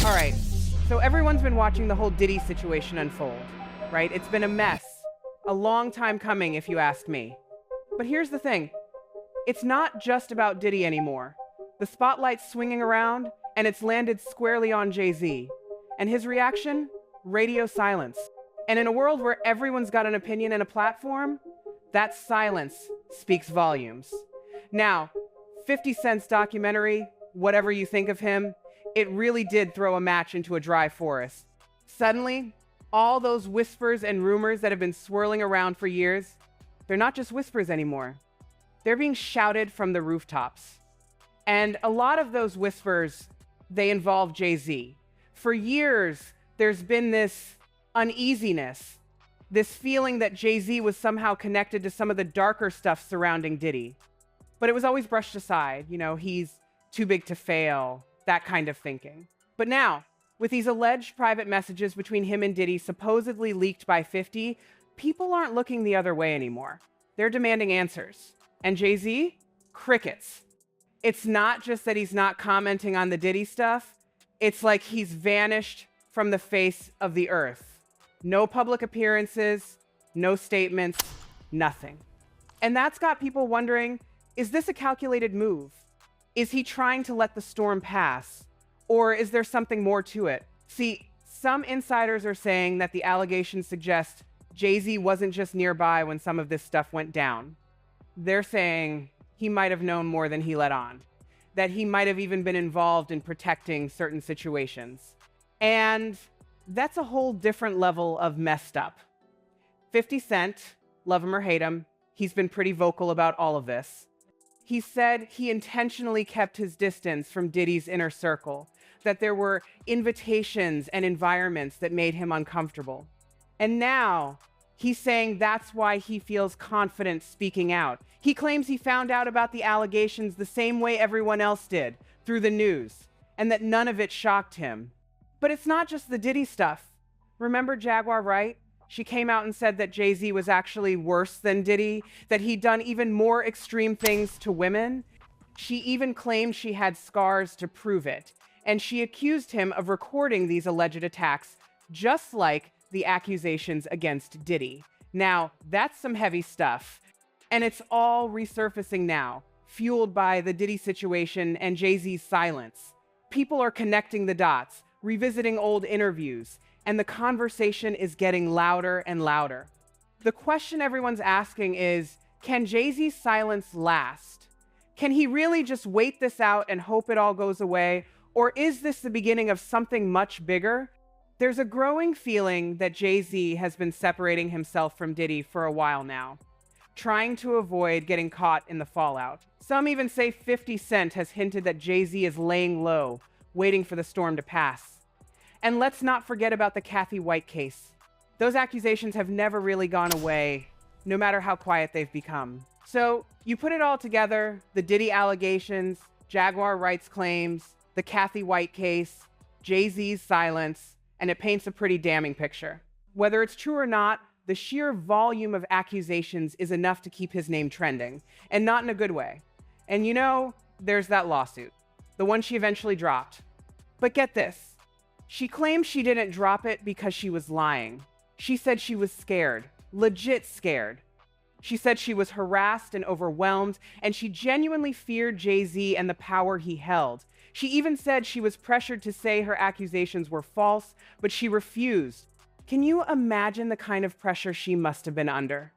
All right, so everyone's been watching the whole Diddy situation unfold, right? It's been a mess. A long time coming, if you ask me. But here's the thing. It's not just about Diddy anymore. The spotlight's swinging around, and it's landed squarely on Jay-Z. And his reaction? Radio silence. And in a world where everyone's got an opinion and a platform, that silence speaks volumes. Now, 50 Cent's documentary, whatever you think of him, it really did throw a match into a dry forest. Suddenly, all those whispers and rumors that have been swirling around for years, they're not just whispers anymore. They're being shouted from the rooftops. And a lot of those whispers, they involve Jay-Z. For years, there's been this uneasiness, this feeling that Jay-Z was somehow connected to some of the darker stuff surrounding Diddy. But it was always brushed aside. You know, he's too big to fail, that kind of thinking. But now, with these alleged private messages between him and Diddy supposedly leaked by 50, people aren't looking the other way anymore. They're demanding answers. And Jay-Z? Crickets. It's not just that he's not commenting on the Diddy stuff. It's like he's vanished from the face of the earth. No public appearances, no statements, nothing. And that's got people wondering, is this a calculated move? Is he trying to let the storm pass? Or is there something more to it? See, some insiders are saying that the allegations suggest Jay-Z wasn't just nearby when some of this stuff went down. They're saying he might have known more than he let on, that he might have even been involved in protecting certain situations. And that's a whole different level of messed up. 50 Cent, love him or hate him, he's been pretty vocal about all of this. He said he intentionally kept his distance from Diddy's inner circle, that there were invitations and environments that made him uncomfortable. And now he's saying that's why he feels confident speaking out. He claims he found out about the allegations the same way everyone else did, through the news, and that none of it shocked him. But it's not just the Diddy stuff. Remember Jaguar Wright? She came out and said that Jay-Z was actually worse than Diddy, that he'd done even more extreme things to women. She even claimed she had scars to prove it. And she accused him of recording these alleged attacks, just like the accusations against Diddy. Now, that's some heavy stuff. And it's all resurfacing now, fueled by the Diddy situation and Jay-Z's silence. People are connecting the dots, revisiting old interviews, and the conversation is getting louder and louder. The question everyone's asking is, can Jay-Z's silence last? Can he really just wait this out and hope it all goes away? Or is this the beginning of something much bigger? There's a growing feeling that Jay-Z has been separating himself from Diddy for a while now, trying to avoid getting caught in the fallout. Some even say 50 Cent has hinted that Jay-Z is laying low, waiting for the storm to pass. And let's not forget about the Kathy White case. Those accusations have never really gone away, no matter how quiet they've become. So you put it all together, the Diddy allegations, Jaguar Wright's claims, the Kathy White case, Jay-Z's silence, and it paints a pretty damning picture. Whether it's true or not, the sheer volume of accusations is enough to keep his name trending, and not in a good way. And you know, there's that lawsuit, the one she eventually dropped. But get this. She claims she didn't drop it because she was lying. She said she was scared, legit scared. She said she was harassed and overwhelmed, and she genuinely feared Jay-Z and the power he held. She even said she was pressured to say her accusations were false, but she refused. Can you imagine the kind of pressure she must have been under?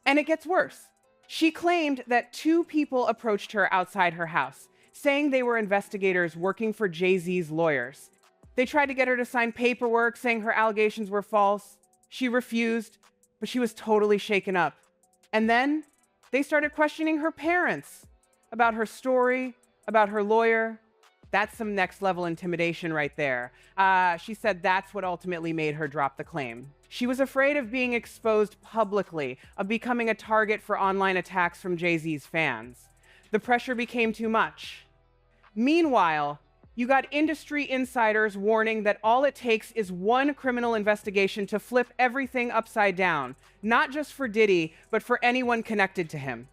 And it gets worse. She claimed that 2 people approached her outside her house, saying they were investigators working for Jay-Z's lawyers. They tried to get her to sign paperwork saying her allegations were false. She refused, but she was totally shaken up. And then they started questioning her parents about her story, about her lawyer. That's some next level intimidation right there. She said that's what ultimately made her drop the claim. She was afraid of being exposed publicly, of becoming a target for online attacks from Jay-Z's fans. The pressure became too much. Meanwhile, you got industry insiders warning that all it takes is one criminal investigation to flip everything upside down, not just for Diddy, but for anyone connected to him.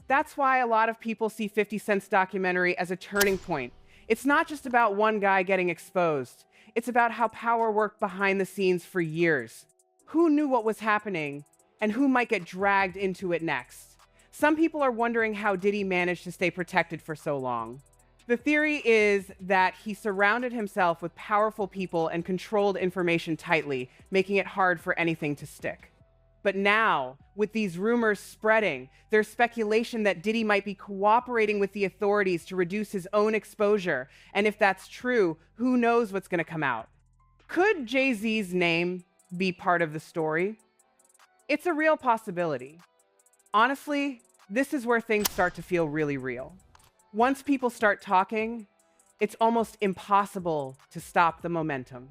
That's why a lot of people see 50 Cent's documentary as a turning point. It's not just about one guy getting exposed. It's about how power worked behind the scenes for years. Who knew what was happening and who might get dragged into it next? Some people are wondering how Diddy managed to stay protected for so long. The theory is that he surrounded himself with powerful people and controlled information tightly, making it hard for anything to stick. But now, with these rumors spreading, there's speculation that Diddy might be cooperating with the authorities to reduce his own exposure. And if that's true, who knows what's going to come out? Could Jay-Z's name be part of the story? It's a real possibility. Honestly, this is where things start to feel really real. Once people start talking, it's almost impossible to stop the momentum.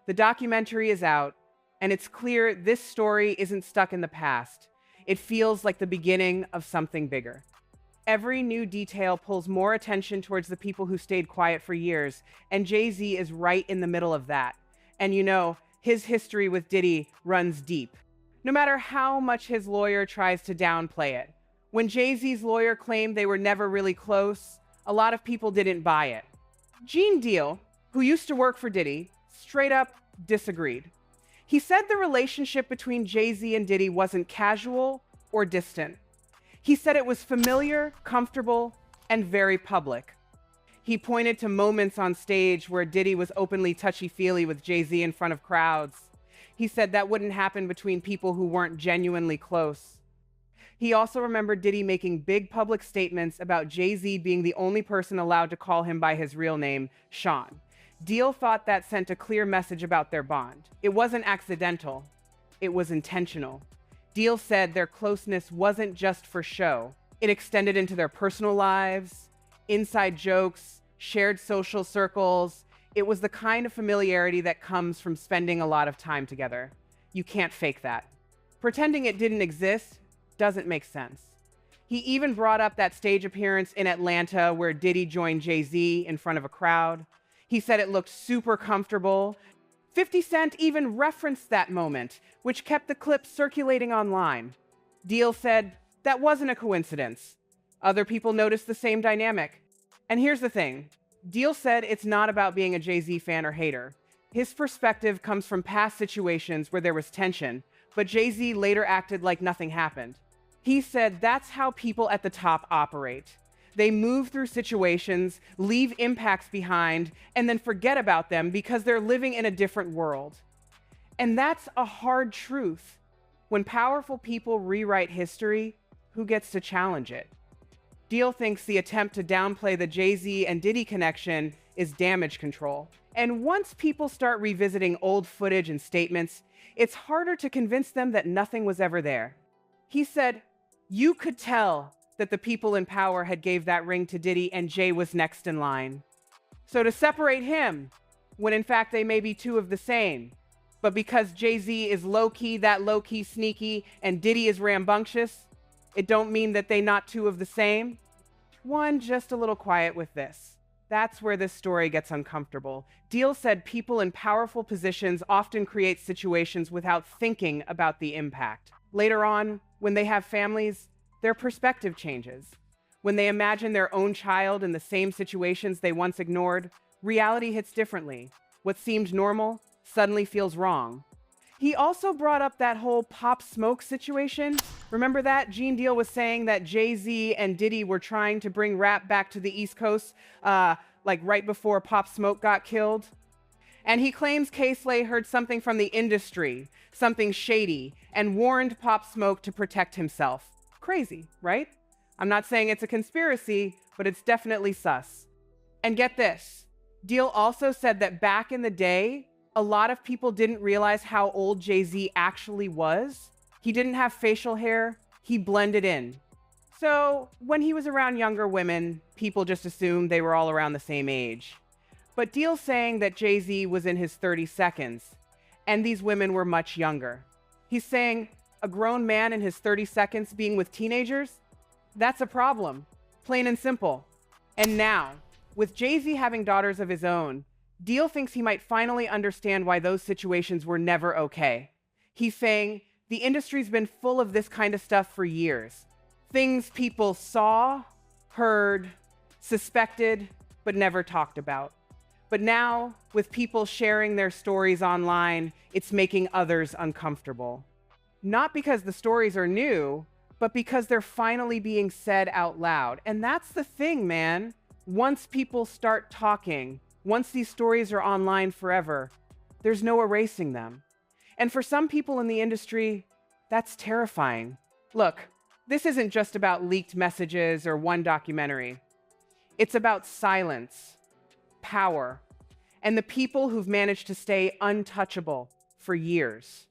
The documentary is out, and it's clear this story isn't stuck in the past. It feels like the beginning of something bigger. Every new detail pulls more attention towards the people who stayed quiet for years, and Jay-Z is right in the middle of that. And you know, his history with Diddy runs deep. No matter how much his lawyer tries to downplay it. When Jay-Z's lawyer claimed they were never really close, a lot of people didn't buy it. Gene Deal, who used to work for Diddy, straight up disagreed. He said the relationship between Jay-Z and Diddy wasn't casual or distant. He said it was familiar, comfortable, and very public. He pointed to moments on stage where Diddy was openly touchy-feely with Jay-Z in front of crowds. He said that wouldn't happen between people who weren't genuinely close. He also remembered Diddy making big public statements about Jay-Z being the only person allowed to call him by his real name, Sean. Deal thought that sent a clear message about their bond. It wasn't accidental. It was intentional. Deal said their closeness wasn't just for show. It extended into their personal lives, inside jokes, shared social circles. It was the kind of familiarity that comes from spending a lot of time together. You can't fake that. Pretending it didn't exist doesn't make sense. He even brought up that stage appearance in Atlanta where Diddy joined Jay-Z in front of a crowd. He said it looked super comfortable. 50 Cent even referenced that moment, which kept the clip circulating online. Deal said that wasn't a coincidence. Other people noticed the same dynamic. And here's the thing. Deal said it's not about being a Jay-Z fan or hater. His perspective comes from past situations where there was tension, but Jay-Z later acted like nothing happened. He said that's how people at the top operate. They move through situations, leave impacts behind, and then forget about them because they're living in a different world. And that's a hard truth. When powerful people rewrite history, who gets to challenge it? Deal thinks the attempt to downplay the Jay-Z and Diddy connection is damage control. And once people start revisiting old footage and statements, it's harder to convince them that nothing was ever there. He said, you could tell that the people in power had gave that ring to Diddy and Jay was next in line. So to separate him, when in fact they may be two of the same, but because Jay-Z is low-key, that low-key sneaky, and Diddy is rambunctious, it don't mean that they not two of the same. One, just a little quiet with this. That's where this story gets uncomfortable. Deal said people in powerful positions often create situations without thinking about the impact. Later on, when they have families, their perspective changes. When they imagine their own child in the same situations they once ignored, reality hits differently. What seemed normal suddenly feels wrong. He also brought up that whole Pop Smoke situation. Remember that? Gene Deal was saying that Jay-Z and Diddy were trying to bring rap back to the East Coast, like right before Pop Smoke got killed. And he claims K-Slay heard something from the industry, something shady, and warned Pop Smoke to protect himself. Crazy, right? I'm not saying it's a conspiracy, but it's definitely sus. And get this, Deal also said that back in the day, a lot of people didn't realize how old Jay-Z actually was. He didn't have facial hair, he blended in. So when he was around younger women, people just assumed they were all around the same age. But Deal's saying that Jay-Z was in his 32nds, and these women were much younger. He's saying a grown man in his 32nds being with teenagers? That's a problem, plain and simple. And now, with Jay-Z having daughters of his own, Deal thinks he might finally understand why those situations were never okay. He's saying the industry's been full of this kind of stuff for years. Things people saw, heard, suspected, but never talked about. But now, with people sharing their stories online, it's making others uncomfortable. Not because the stories are new, but because they're finally being said out loud. And that's the thing, man. Once people start talking, once these stories are online forever, there's no erasing them. And for some people in the industry, that's terrifying. Look, this isn't just about leaked messages or one documentary. It's about silence, power, and the people who've managed to stay untouchable for years.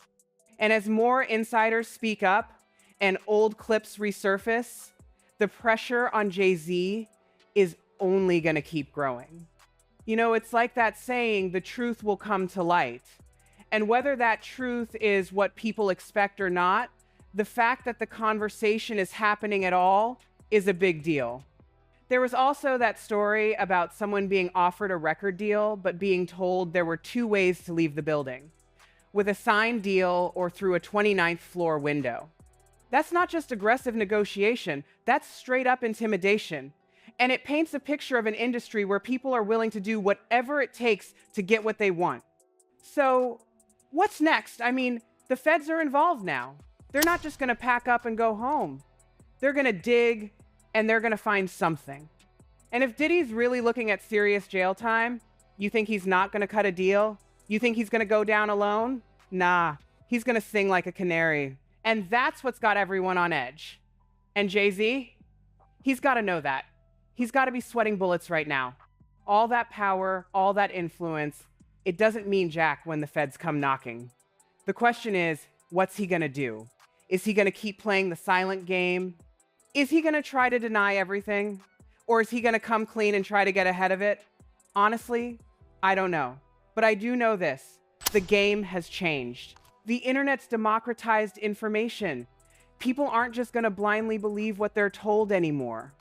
And as more insiders speak up and old clips resurface, the pressure on Jay-Z is only going to keep growing. You know, it's like that saying, the truth will come to light. And whether that truth is what people expect or not, the fact that the conversation is happening at all is a big deal. There was also that story about someone being offered a record deal, but being told there were two ways to leave the building: with a signed deal or through a 29th floor window. That's not just aggressive negotiation, that's straight up intimidation. And it paints a picture of an industry where people are willing to do whatever it takes to get what they want. So, what's next? I mean, the feds are involved now. They're not just gonna pack up and go home. They're gonna dig, and they're gonna find something. And if Diddy's really looking at serious jail time, you think he's not gonna cut a deal? You think he's gonna go down alone? Nah, he's gonna sing like a canary. And that's what's got everyone on edge. And Jay-Z? He's gotta know that. He's gotta be sweating bullets right now. All that power, all that influence, it doesn't mean jack when the feds come knocking. The question is, what's he gonna do? Is he gonna keep playing the silent game? Is he gonna try to deny everything? Or is he gonna come clean and try to get ahead of it? Honestly, I don't know. But I do know this: the game has changed. The internet's democratized information. People aren't just gonna blindly believe what they're told anymore.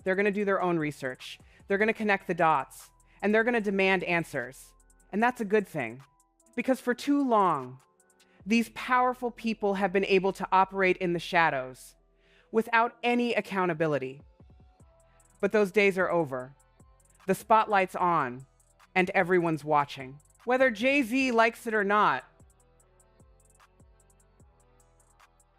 They're gonna do their own research. They're gonna connect the dots. And they're gonna demand answers. And that's a good thing. Because for too long, these powerful people have been able to operate in the shadows without any accountability. But those days are over. The spotlight's on, and everyone's watching. Whether Jay-Z likes it or not,